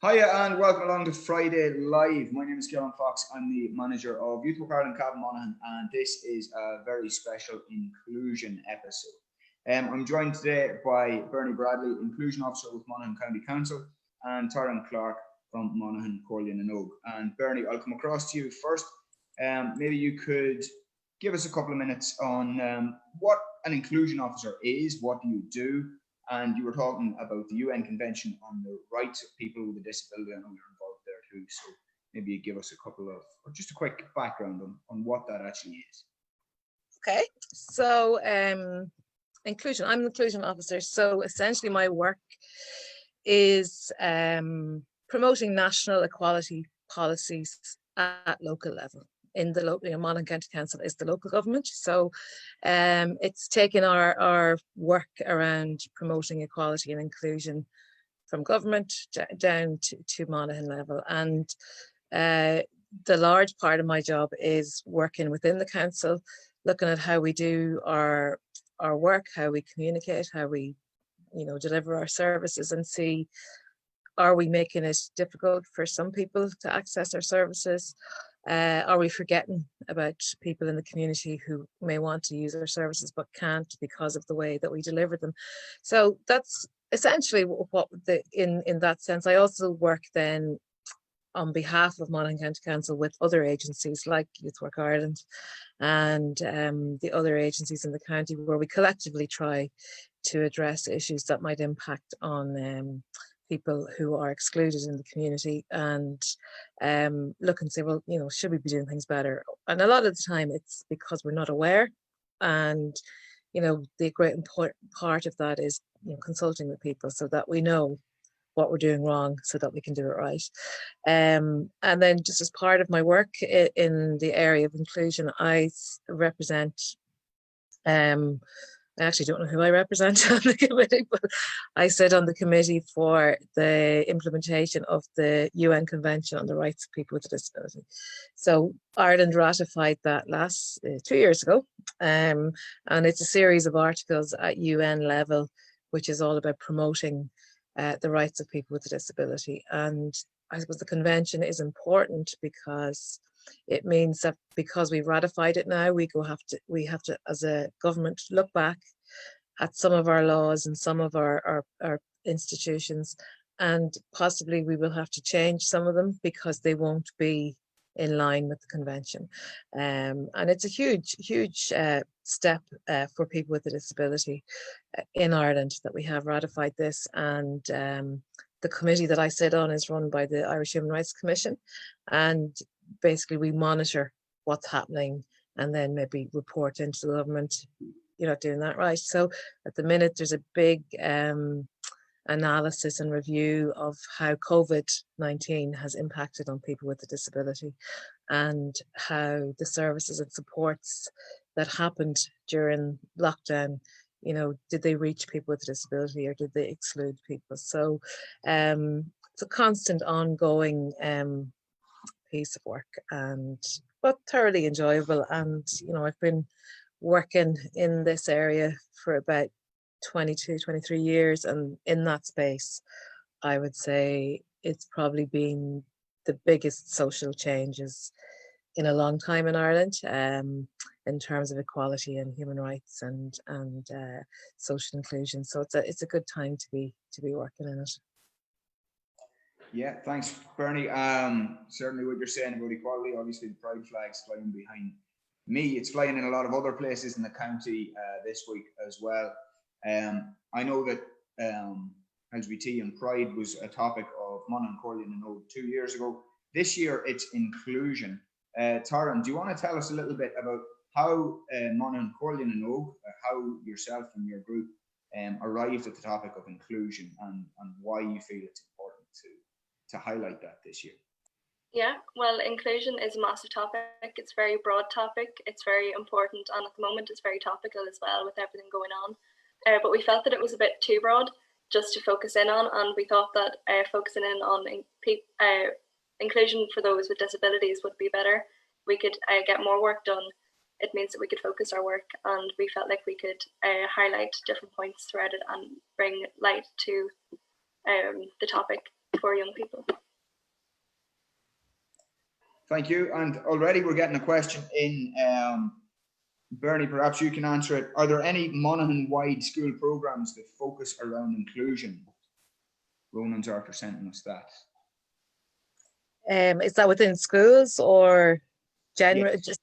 Hiya and welcome along to Friday Live. My name is Kieran Fox. I'm the manager of Youth Work Ireland, Monaghan, and this is a very special inclusion episode. I'm joined today by Bernie Bradley, Inclusion Officer with Monaghan County Council, and Taryn Clark from Monaghan Comhairle and Ogue. And Bernie, I'll come across to you first. Maybe you could give us a couple of minutes on what an inclusion officer is, what do you do? And you were talking about the UN Convention on the Rights of People with a Disability. I know you're involved there too. So maybe you give us a couple of, or just a quick background on what that actually is. Okay, so inclusion, I'm an inclusion officer. So essentially my work is promoting national equality policies at local level. In the local, Monaghan County Council is the local government. So it's taken our work around promoting equality and inclusion from government down to Monaghan level. And the large part of my job is working within the council, looking at how we do our work, how we communicate, how we deliver our services, and see, are we making it difficult for some people to access our services? Are we forgetting about people in the community who may want to use our services but can't because of the way that we deliver them? So that's essentially what in that sense. I also work then on behalf of Monaghan County Council with other agencies like Youth Work Ireland and the other agencies in the county, where we collectively try to address issues that might impact on people who are excluded in the community, and look and say, well, should we be doing things better? And a lot of the time it's because we're not aware, and the great important part of that is consulting with people so that we know what we're doing wrong so that we can do it right. And then just as part of my work in the area of inclusion, I represent I actually don't know who I represent on the committee, but I sit on the committee for the implementation of the UN Convention on the Rights of People with a Disability. So Ireland ratified that 2 years ago, and it's a series of articles at UN level, which is all about promoting the rights of people with a disability. And I suppose the convention is important because it means that because we've ratified it now, we have to, as a government, look back at some of our laws and some of our institutions, and possibly we will have to change some of them because they won't be in line with the convention. And it's a huge step for people with a disability in Ireland that we have ratified this. And the committee that I sit on is run by the Irish Human Rights Commission, and basically we monitor what's happening and then maybe report into the government, you're not doing that right. So at the minute there's a big analysis and review of how COVID-19 has impacted on people with a disability, and how the services and supports that happened during lockdown, did they reach people with a disability or did they exclude people? So it's a constant ongoing piece of work, but thoroughly enjoyable. And I've been working in this area for about 22, 23 years, and in that space I would say it's probably been the biggest social changes in a long time in Ireland, in terms of equality and human rights and social inclusion. So it's a good time to be working in it. Yeah, thanks, Bernie. Certainly what you're saying about equality, obviously the pride flag's flying behind me. It's flying in a lot of other places in the county this week as well. I know that LGBT and pride was a topic of Monaghan Comhairle and Ogue 2 years ago. This year it's inclusion. Taryn, do you want to tell us a little bit about how Monaghan Comhairle and Ogue, how yourself and your group arrived at the topic of inclusion, and why you feel it's important to highlight that this year? Yeah, well, inclusion is a massive topic. It's a very broad topic. It's very important, and at the moment it's very topical as well with everything going on. But we felt that it was a bit too broad just to focus in on, and we thought that focusing in on inclusion for those with disabilities would be better. We could get more work done. It means that we could focus our work, and we felt like we could highlight different points throughout it and bring light to the topic for young people. Thank you. And already we're getting a question in. Bernie, perhaps you can answer it. Are there any Monaghan-wide school programs that focus around inclusion? Ronan's after sending us that. Is that within schools or general? Yes. Just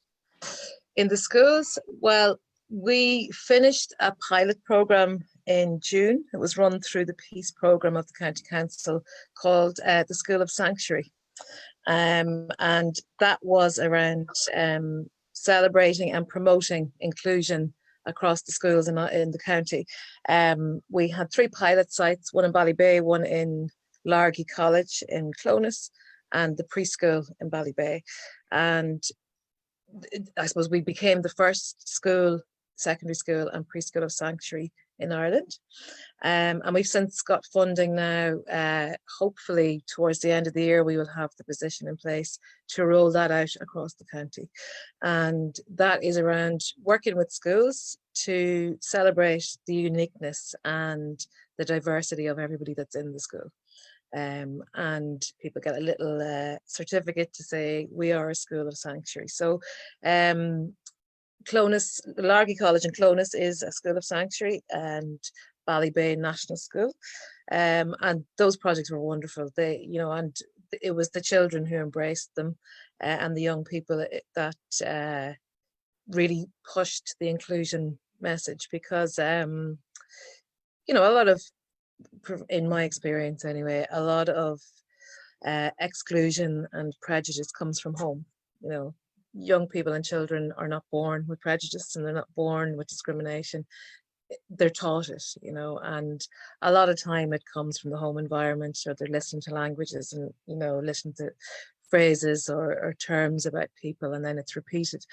in the schools? Well, we finished a pilot program in June. It was run through the Peace Programme of the County Council called the School of Sanctuary. And that was around celebrating and promoting inclusion across the schools in the county. We had 3 pilot sites, one in Ballybay, one in Largy College in Clones, and the preschool in Ballybay. And I suppose we became the first school, secondary school and preschool of sanctuary in Ireland. And we've since got funding now. Hopefully towards the end of the year, we will have the position in place to roll that out across the county. And that is around working with schools to celebrate the uniqueness and the diversity of everybody that's in the school. And people get a little certificate to say we are a school of sanctuary. So Clones, Largy College in Clones is a school of sanctuary, and Ballybay National School, and those projects were wonderful. They, you know, and it was the children who embraced them, and the young people that really pushed the inclusion message, because you know, a lot of, in my experience anyway, a lot of exclusion and prejudice comes from home. You know, young people and children are not born with prejudice, and they're not born with discrimination. They're taught it, you know, and a lot of time it comes from the home environment, or they're listening to languages and, you know, listening to phrases or terms about people, and then it's repeated.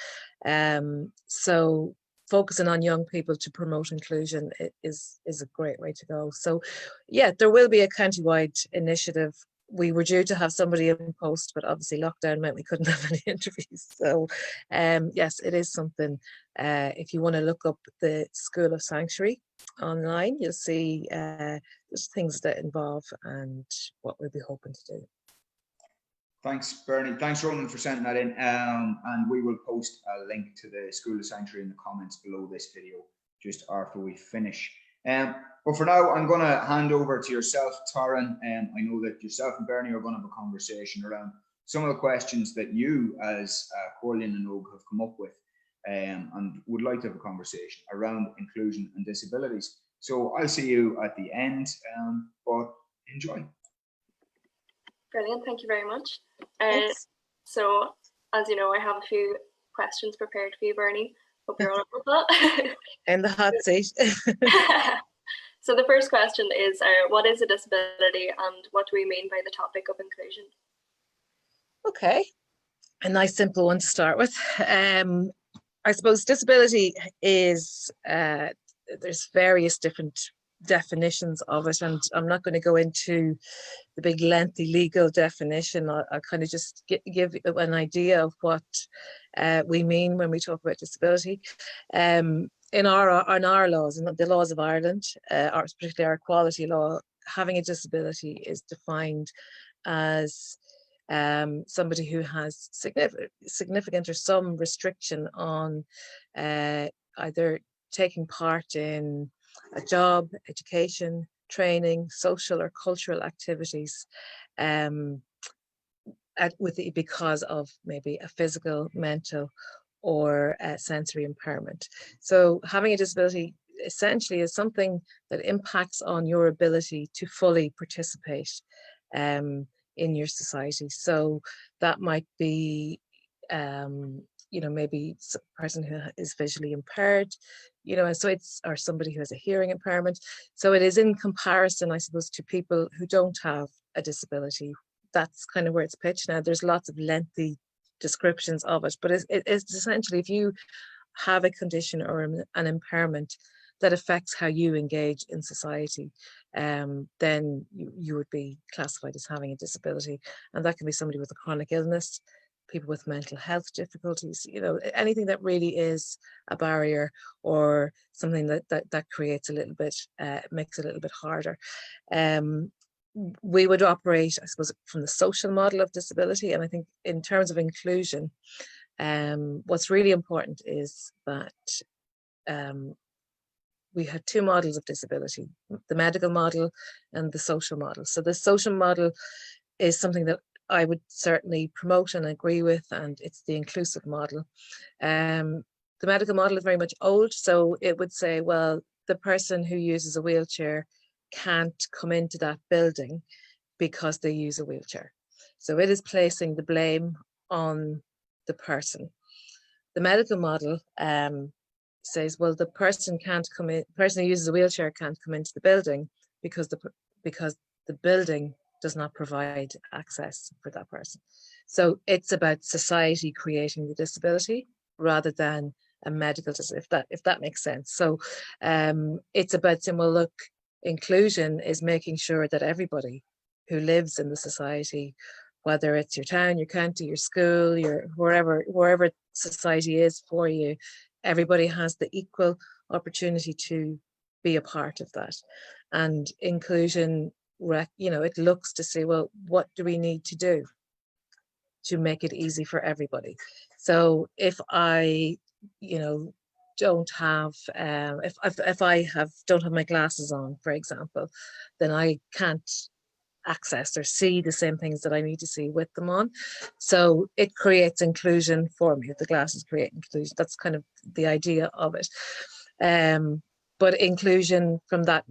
So focusing on young people to promote inclusion is a great way to go. So yeah, there will be a county-wide initiative. We were due to have somebody in post, but obviously lockdown meant we couldn't have any interviews. So yes, it is something. If you want to look up the School of Sanctuary online, you'll see there's things that involve and what we'll be hoping to do. Thanks, Bernie. Thanks, Ronan, for sending that in. And we will post a link to the School of Sanctuary in the comments below this video just after we finish. But for now, I'm going to hand over to yourself, Taryn. I know that yourself and Bernie are going to have a conversation around some of the questions that you as Corlean and Og have come up with, and would like to have a conversation around inclusion and disabilities. So I'll see you at the end, but enjoy. Brilliant, thank you very much. So, as you know, I have a few questions prepared for you, Bernie. Hope you're all up with that. In the hot seat. So the first question is, what is a disability and what do we mean by the topic of inclusion? Okay, a nice simple one to start with. I suppose disability is, there's various different definitions of it, and I'm not going to go into the big lengthy legal definition. I'll kind of just give an idea of what we mean when we talk about disability. In our laws, in the laws of Ireland, particularly our equality law, having a disability is defined as somebody who has significant or some restriction on either taking part in a job, education, training, social or cultural activities, because of maybe a physical, mental, or sensory impairment. So having a disability essentially is something that impacts on your ability to fully participate in your society. So that might be, you know, maybe a person who is visually impaired, you know, and so or somebody who has a hearing impairment. So it is in comparison, I suppose, to people who don't have a disability. That's kind of where it's pitched now. There's lots of lengthy descriptions of it, but it's essentially, if you have a condition or an impairment that affects how you engage in society, then you would be classified as having a disability. And that can be somebody with a chronic illness, people with mental health difficulties, you know, anything that really is a barrier or something that creates a little bit, makes it a little bit harder. we would operate, I suppose, from the social model of disability. And I think in terms of inclusion, what's really important is that we have two models of disability, the medical model and the social model. So the social model is something that I would certainly promote and agree with, and it's the inclusive model. The medical model is very much old, so it would say, well, the person who uses a wheelchair can't come into that building because they use a wheelchair. So it is placing the blame on the person. The medical model says, well, the person can't come in, the person who uses a wheelchair can't come into the building because the building does not provide access for that person. So it's about society creating the disability rather than a medical disability, if that makes sense. So it's about saying, well, look, inclusion is making sure that everybody who lives in the society, whether it's your town, your county, your school, your wherever society is for you, everybody has the equal opportunity to be a part of that. And inclusion, you know, it looks to say, well, what do we need to do to make it easy for everybody? So if I, you know, don't have, if I don't have my glasses on, for example, then I can't access or see the same things that I need to see with them on. So it creates inclusion for me. The glasses create inclusion. That's kind of the idea of it. But inclusion from that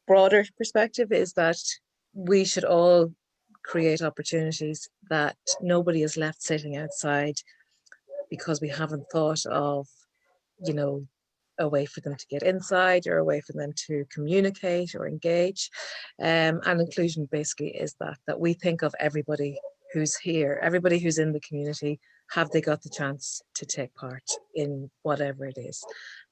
broader perspective is that we should all create opportunities that nobody is left sitting outside because we haven't thought of, you know, a way for them to get inside or a way for them to communicate or engage. And inclusion basically is that we think of everybody who's here, everybody who's in the community, have they got the chance to take part in whatever it is?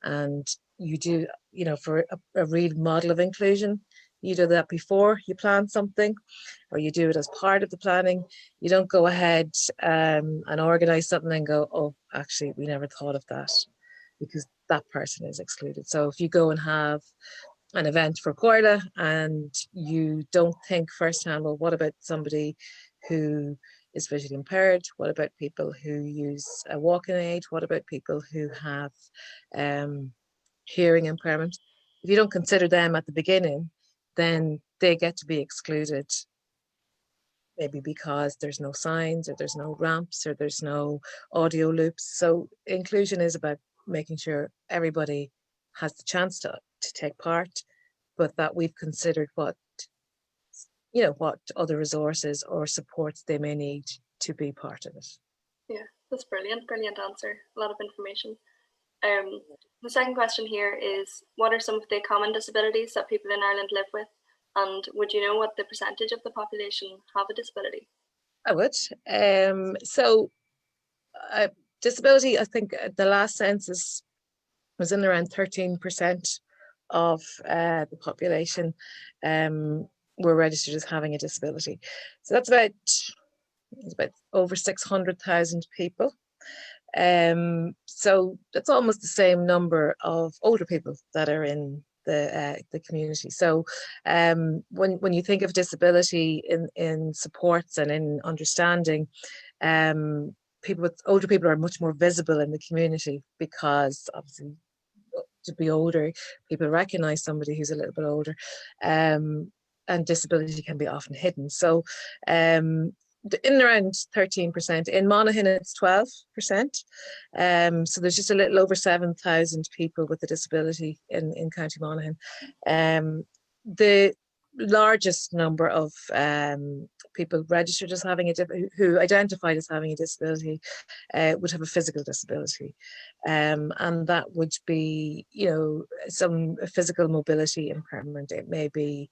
And you do, you know, for a real model of inclusion, you do that before you plan something, or you do it as part of the planning. You don't go ahead and organize something and go, oh, actually, we never thought of that, because that person is excluded. So if you go and have an event for Comhairle and you don't think firsthand, well, what about somebody who is visually impaired? What about people who use a walking aid? What about people who have hearing impairment? If you don't consider them at the beginning, then they get to be excluded, maybe because there's no signs or there's no ramps or there's no audio loops. So inclusion is about making sure everybody has the chance to take part, but that we've considered what, you know, what other resources or supports they may need to be part of it. Yeah, that's brilliant answer. A lot of information. The second question here is, what are some of the common disabilities that people in Ireland live with? And would you know what the percentage of the population have a disability? I would. Disability, I think the last census was in around 13% of the population were registered as having a disability. So that's about over 600,000 people. So that's almost the same number of older people that are in the community. So when you think of disability in supports and in understanding, older people are much more visible in the community, because obviously to be older, people recognize somebody who's a little bit older, and disability can be often hidden. So in around 13%. In Monaghan, it's 12%. So there's just a little over 7,000 people with a disability in County Monaghan. The largest number of people registered as having who identified as having a disability would have a physical disability, and that would be, you know, some physical mobility impairment. It may be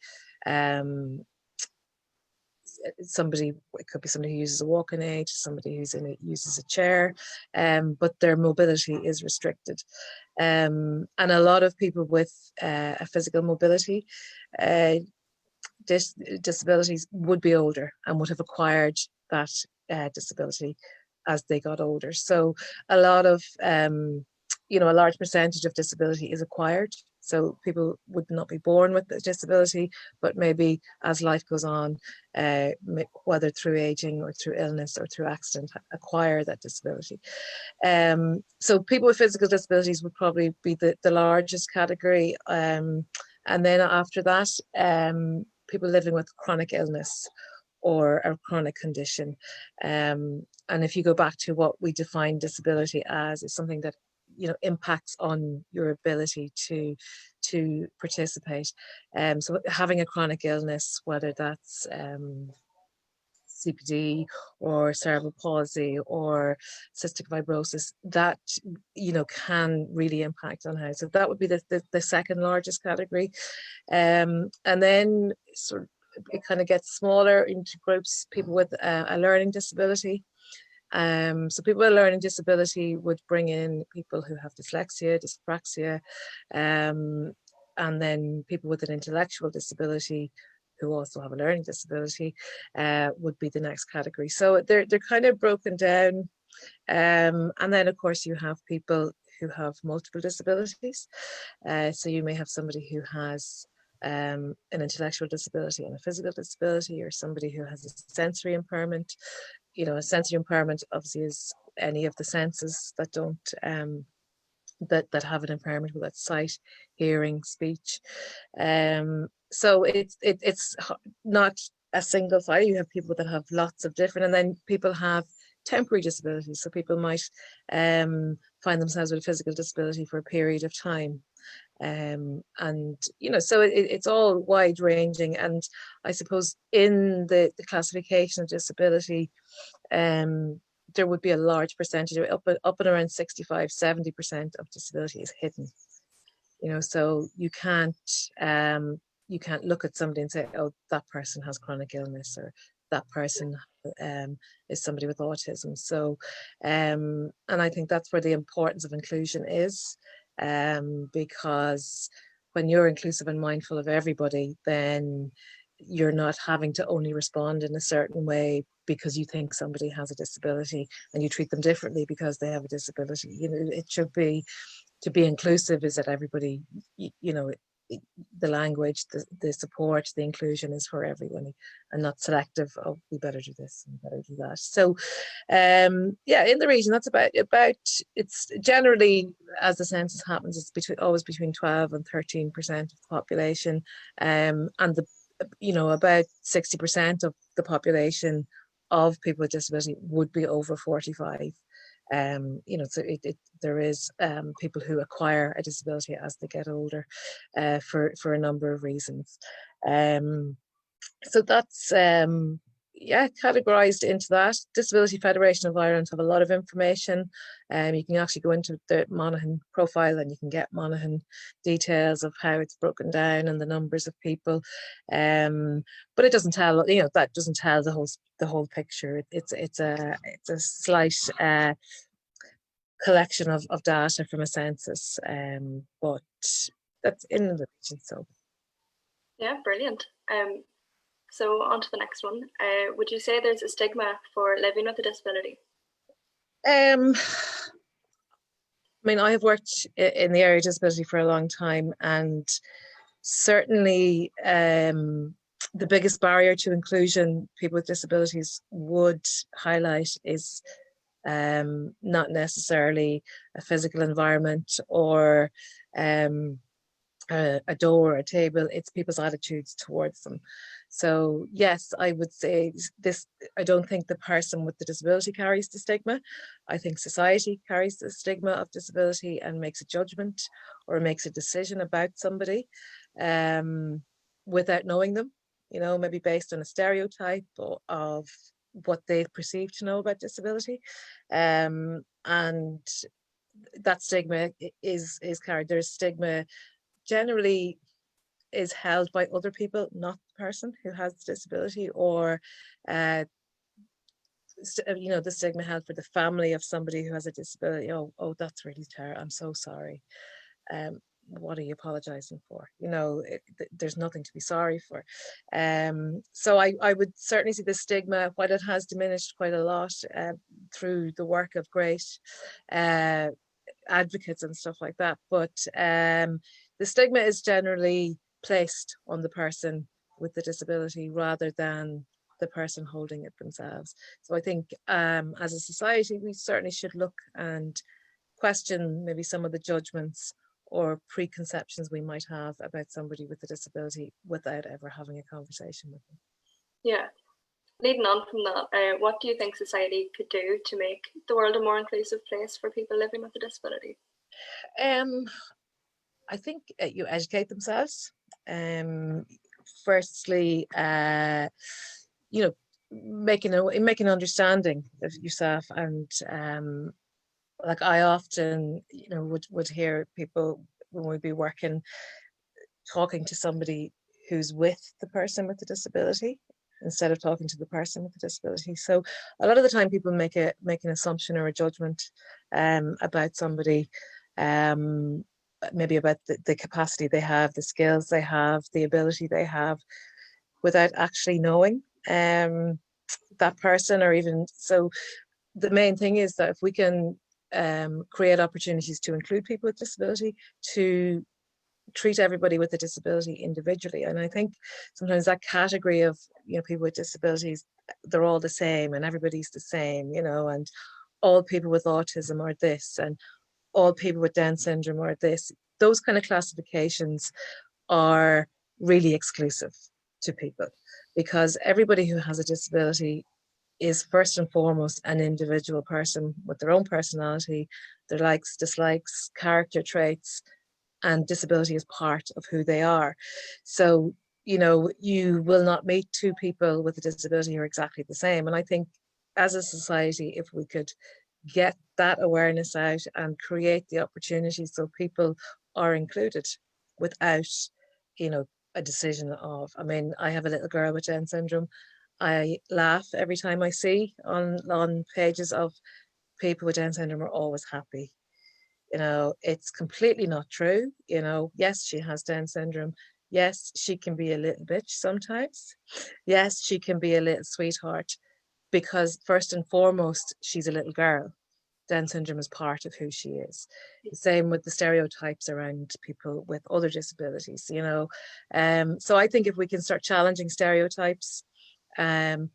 it could be somebody who uses a walking aid, somebody uses a chair, but their mobility is restricted. And a lot of people with a physical mobility disabilities would be older and would have acquired that disability as they got older. So a lot of, you know, a large percentage of disability is acquired. So people would not be born with a disability, but maybe as life goes on, whether through aging or through illness or through accident, acquire that disability. So people with physical disabilities would probably be the largest category. And then after that, people living with chronic illness or a chronic condition. And if you go back to what we define disability as, it's something that, you know, impacts on your ability to participate. So having a chronic illness, whether that's CPD or cerebral palsy or cystic fibrosis, that, you know, can really impact on how. So that would be the second largest category. And then sort of it kind of gets smaller into groups, people with a learning disability. So people with a learning disability would bring in people who have dyslexia, dyspraxia, and then people with an intellectual disability who also have a learning disability would be the next category. So they're kind of broken down. And then of course you have people who have multiple disabilities. So you may have somebody who has an intellectual disability and a physical disability, or somebody who has a sensory impairment. You know, a sensory impairment obviously is any of the senses that don't that have an impairment, whether that's sight, hearing, speech. So it's not a single side. You have people that have lots of different, and then people have temporary disabilities. So people might find themselves with a physical disability for a period of time. And you know, so it's all wide ranging. And I suppose in the classification of disability, there would be a large percentage, up and around 65-70% of disability is hidden. You know, so you can't look at somebody and say, oh, that person has chronic illness, or that person is somebody with autism. So and I think that's where the importance of inclusion is, because when you're inclusive and mindful of everybody, then you're not having to only respond in a certain way because you think somebody has a disability, and you treat them differently because they have a disability. You know, it should be, to be inclusive is that everybody, you know, the language, the support, the inclusion is for everyone, and not selective. Oh, we better do this and better do that. So yeah, in the region, that's about it's generally, as the census happens, it's always between 12 and 13% of the population, and you know, about 60% of the population of people with disability would be over 45. You know, so there is people who acquire a disability as they get older, for a number of reasons. So that's yeah, categorized into that. Disability Federation of Ireland have a lot of information. You can actually go into the Monaghan profile and you can get Monaghan details of how it's broken down and the numbers of people. But it doesn't tell, you know, that doesn't tell the whole picture. It's a slight collection of data from a census, but that's in the region. So yeah, brilliant. So on to the next one. Would you say there's a stigma for living with a disability? I mean, I have worked in the area of disability for a long time, and certainly the biggest barrier to inclusion people with disabilities would highlight is not necessarily a physical environment or a door or a table. It's people's attitudes towards them. So yes, I would say this. I don't think the person with the disability carries the stigma. I think society carries the stigma of disability and makes a judgment or makes a decision about somebody without knowing them, you know, maybe based on a stereotype of what they perceive to know about disability. And that stigma is carried. There's stigma generally is held by other people, not the person who has the disability, or you know, the stigma held for the family of somebody who has a disability. Oh, that's really terrible. I'm so sorry. What are you apologizing for? You know, there's nothing to be sorry for. So I would certainly see the stigma, while it has diminished quite a lot through the work of great advocates and stuff like that, but the stigma is generally placed on the person with the disability rather than the person holding it themselves. So I think as a society, we certainly should look and question maybe some of the judgments or preconceptions we might have about somebody with a disability without ever having a conversation with them. Yeah. Leading on from that, what do you think society could do to make the world a more inclusive place for people living with a disability? I think you educate themselves. Firstly, you know, making an understanding of yourself, and like I often, would hear people when we'd be working, talking to somebody who's with the person with the disability instead of talking to the person with the disability. So a lot of the time people make an assumption or a judgment about somebody, maybe about the capacity they have, the skills they have, the ability they have, without actually knowing that person. Or even so, the main thing is that if we can create opportunities to include people with disability, to treat everybody with a disability individually. And I think sometimes that category of, people with disabilities, they're all the same and everybody's the same, and all people with autism are this and all people with Down syndrome are this. Those kind of classifications are really exclusive to people, because everybody who has a disability is first and foremost an individual person with their own personality, their likes, dislikes, character traits, and disability is part of who they are. So, you will not meet two people with a disability who are exactly the same. And I think as a society, if we could get that awareness out and create the opportunities so people are included without, a decision of, I have a little girl with Down syndrome. I laugh every time I see on pages of people with Down syndrome are always happy. It's completely not true. Yes, she has Down syndrome. Yes, she can be a little bitch sometimes. Yes, she can be a little sweetheart, because first and foremost, she's a little girl. Down syndrome is part of who she is. The same with the stereotypes around people with other disabilities, So I think if we can start challenging stereotypes, and,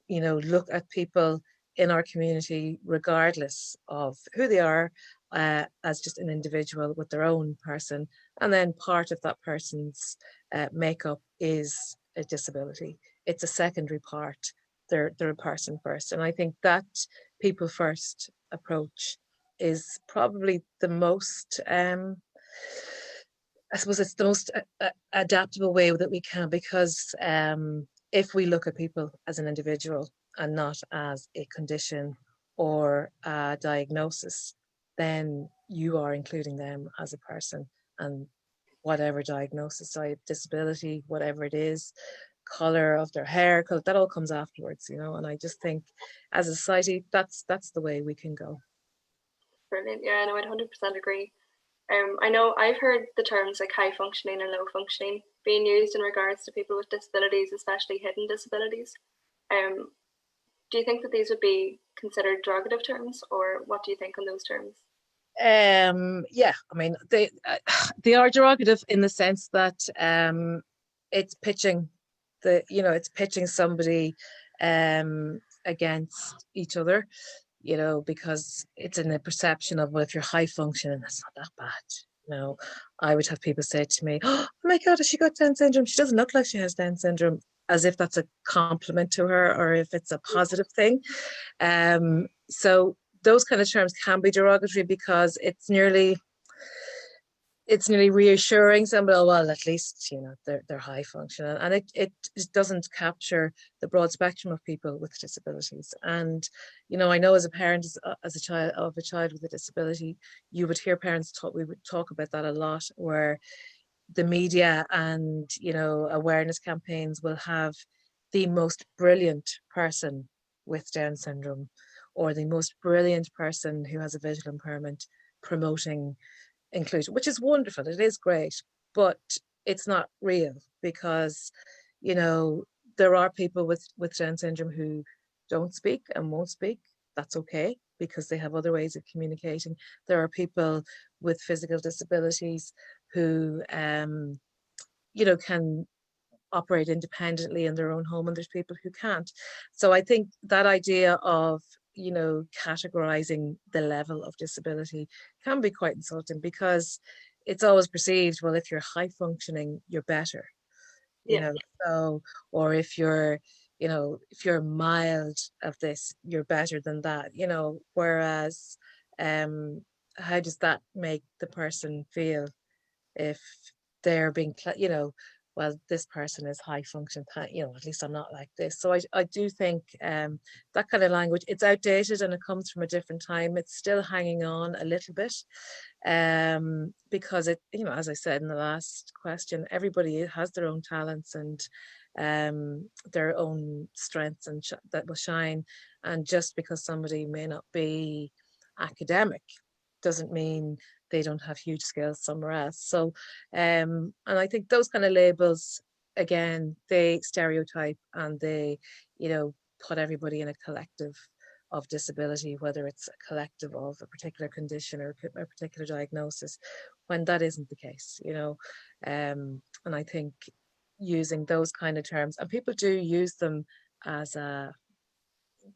look at people in our community, regardless of who they are, as just an individual with their own person, and then part of that person's makeup is a disability. It's a secondary part. They're a person first, and I think that people first approach is probably the most I suppose it's the most adaptable way that we can, because if we look at people as an individual and not as a condition or a diagnosis, then you are including them as a person, and whatever diagnosis, disability, whatever it is, color of their hair, color, that all comes afterwards, and I just think as a society, that's the way we can go. Brilliant. Yeah, no, I'd 100% agree. I know I've heard the terms like high functioning and low functioning being used in regards to people with disabilities, especially hidden disabilities. Do you think that these would be considered derogative terms, or what do you think on those terms? Yeah, they are derogative in the sense that it's pitching somebody against each other, because it's in the perception of, well, if you're high functioning, that's not that bad. I would have people say to me, oh my God, has she got Down syndrome? She doesn't look like she has Down syndrome, as if that's a compliment to her or if it's a positive thing. So those kind of terms can be derogatory, because it's nearly reassuring somebody, oh, well, at least, they're high functioning, and it doesn't capture the broad spectrum of people with disabilities. And, I know as a parent, as a child with a disability, you would hear parents we would talk about that a lot, where the media and, awareness campaigns will have the most brilliant person with Down syndrome or the most brilliant person who has a visual impairment promoting inclusion, which is wonderful. It is great, but it's not real, because, there are people with Down syndrome who don't speak and won't speak. That's okay, because they have other ways of communicating. There are people with physical disabilities who, you know, can operate independently in their own home, and there's people who can't. So I think that idea of, you know, categorizing the level of disability can be quite insulting, because it's always perceived, well, if you're high functioning, you're better, you Yeah. know, so, or if you're, you know, if you're mild of this, you're better than that, you know, whereas how does that make the person feel if they're being, you know, well, this person is high function, you know, at least I'm not like this. So I do think that kind of language, it's outdated and it comes from a different time. It's still hanging on a little bit, because it, you know, as I said in the last question, everybody has their own talents and their own strengths and that will shine. And just because somebody may not be academic doesn't mean they don't have huge skills somewhere else. So, and I think those kind of labels, again, they stereotype and they, you know, put everybody in a collective of disability, whether it's a collective of a particular condition or a particular diagnosis, when that isn't the case, you know. And I think using those kind of terms, and people do use them as a,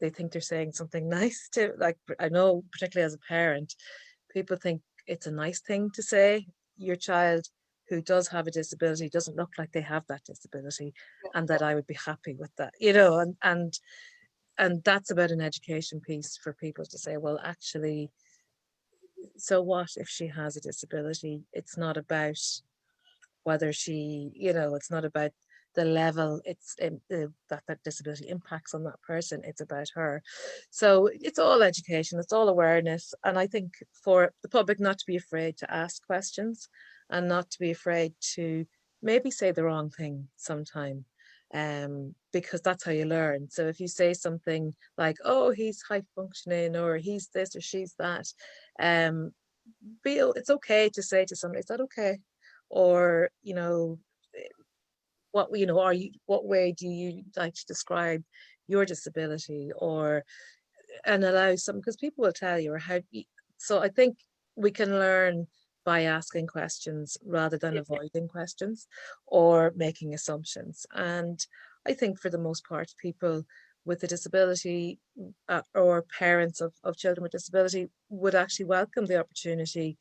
they think they're saying something nice to, like, I know particularly as a parent, people think it's a nice thing to say your child who does have a disability doesn't look like they have that disability, and that I would be happy with that, you know. And that's about an education piece for people to say, well, actually, so what if she has a disability? It's not about whether she, you know, it's not about the level it's that disability impacts on that person. It's about her. So it's all education, it's all awareness. And I think for the public not to be afraid to ask questions and not to be afraid to maybe say the wrong thing sometime, because that's how you learn. So if you say something like, oh, he's high functioning, or he's this or she's that, it's okay to say to somebody, is that okay? Or, you know, what, you know, are you, what way do you like to describe your disability? Or, and allow some, because people will tell you, or how. So I think we can learn by asking questions rather than avoiding questions or making assumptions. And I think for the most part, people with a disability or parents of children with disability would actually welcome the opportunity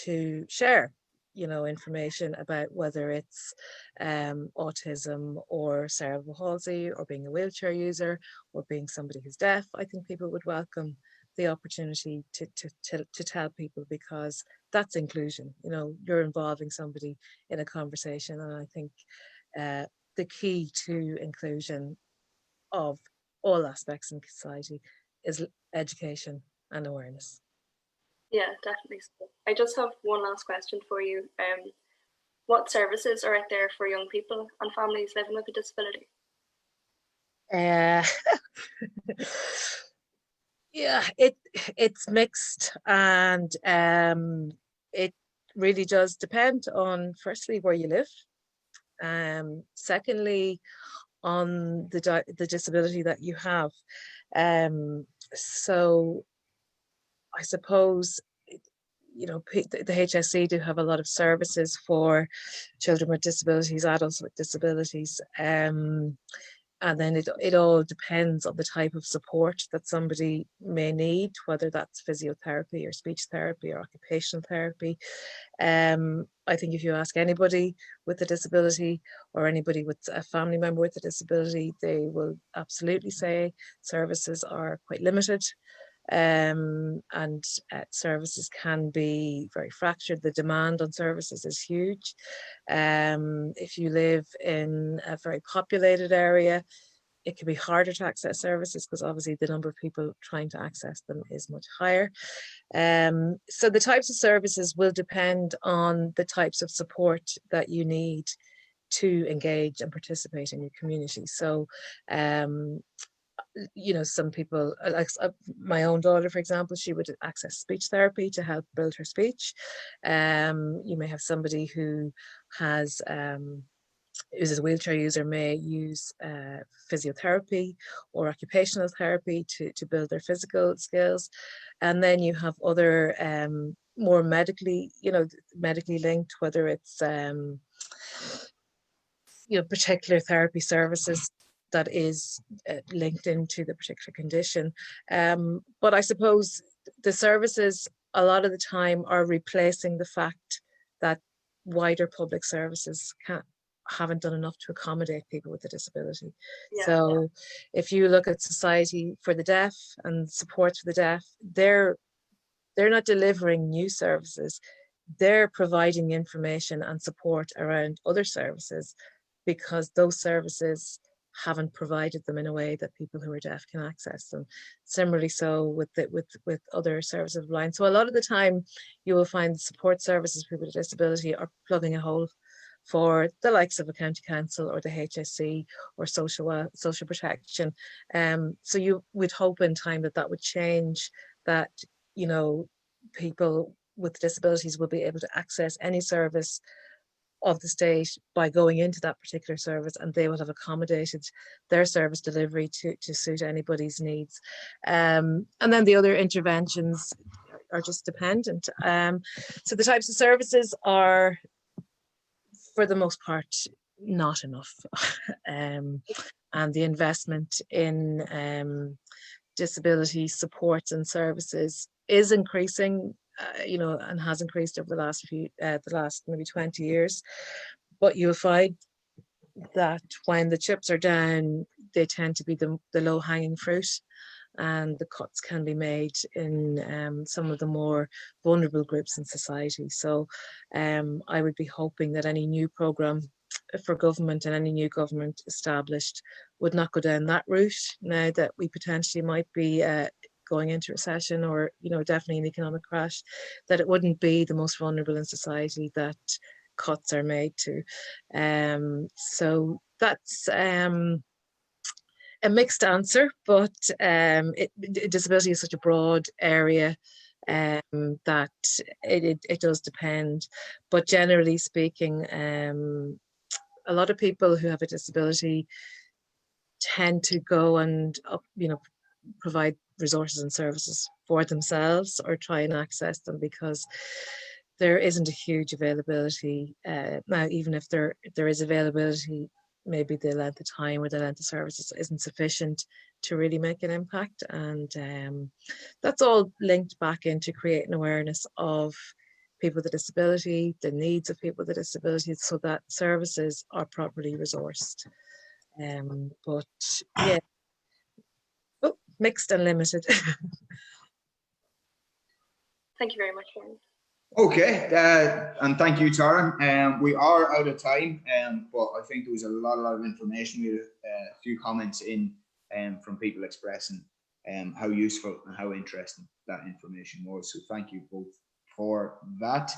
to share, you know, information about whether it's autism or cerebral palsy or being a wheelchair user or being somebody who's deaf. I think people would welcome the opportunity to tell people, because that's inclusion. You know, you're involving somebody in a conversation. And I think the key to inclusion of all aspects in society is education and awareness. Yeah, definitely. So I just have one last question for you. What services are out there for young people and families living with a disability? Yeah, it's mixed, and it really does depend on, firstly, where you live, secondly, on the disability that you have. So I suppose, you know, the HSE do have a lot of services for children with disabilities, adults with disabilities. And then it all depends on the type of support that somebody may need, whether that's physiotherapy or speech therapy or occupational therapy. I think if you ask anybody with a disability or anybody with a family member with a disability, they will absolutely say services are quite limited. And services can be very fractured. The demand on services is huge. If you live in a very populated area, it can be harder to access services because obviously the number of people trying to access them is much higher. So the types of services will depend on the types of support that you need to engage and participate in your community. So you know, some people, like my own daughter, for example, she would access speech therapy to help build her speech. You may have somebody who has is a wheelchair user, may use physiotherapy or occupational therapy to build their physical skills. And then you have other more medically, medically linked, whether it's particular therapy services that is linked into the particular condition. But I suppose the services a lot of the time are replacing the fact that wider public services haven't done enough to accommodate people with a disability. So if you look at Society for the Deaf and support for the deaf, they're not delivering new services. They're providing information and support around other services because those services haven't provided them in a way that people who are deaf can access them. Similarly, so with other services of blind. So a lot of the time, you will find support services for people with disability are plugging a hole for the likes of a county council or the HSE or social protection. So you would hope in time that would change, that people with disabilities will be able to access any service of the state by going into that particular service, and they will have accommodated their service delivery to suit anybody's needs. And then the other interventions are just dependent. So the types of services are, for the most part, not enough. And the investment in disability supports and services is increasing, and has increased over the last maybe 20 years. But you'll find that when the chips are down, they tend to be the low-hanging fruit, and the cuts can be made in some of the more vulnerable groups in society. So I would be hoping that any new programme for government and any new government established would not go down that route, now that we potentially might be going into recession, or definitely an economic crash, that it wouldn't be the most vulnerable in society that cuts are made to. So that's a mixed answer, but disability is such a broad area that it does depend. But generally speaking, a lot of people who have a disability tend to go and provide resources and services for themselves, or try and access them, because there isn't a huge availability. Now, even if there is availability, maybe the length of time or the length of services isn't sufficient to really make an impact. And that's all linked back into creating awareness of people with a disability, the needs of people with a disability, so that services are properly resourced. But yeah, mixed and limited. Thank you very much, Taryn. Okay, and thank you, Taryn. We are out of time, but I think there was a lot of information. We had a few comments in from people expressing how useful and how interesting that information was. So thank you both for that.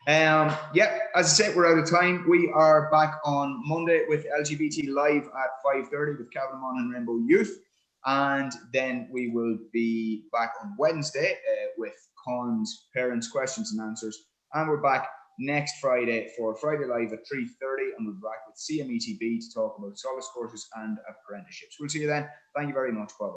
Yeah, as I said, we're out of time. We are back on Monday with LGBT Live at 5:30 with Cavan Monaghan Rainbow Youth. And then we will be back on Wednesday with Con's Parents Questions and Answers. And we're back next Friday for Friday Live at 3:30. And we'll be back with CMETB to talk about solace courses and apprenticeships. We'll see you then. Thank you very much, Bob.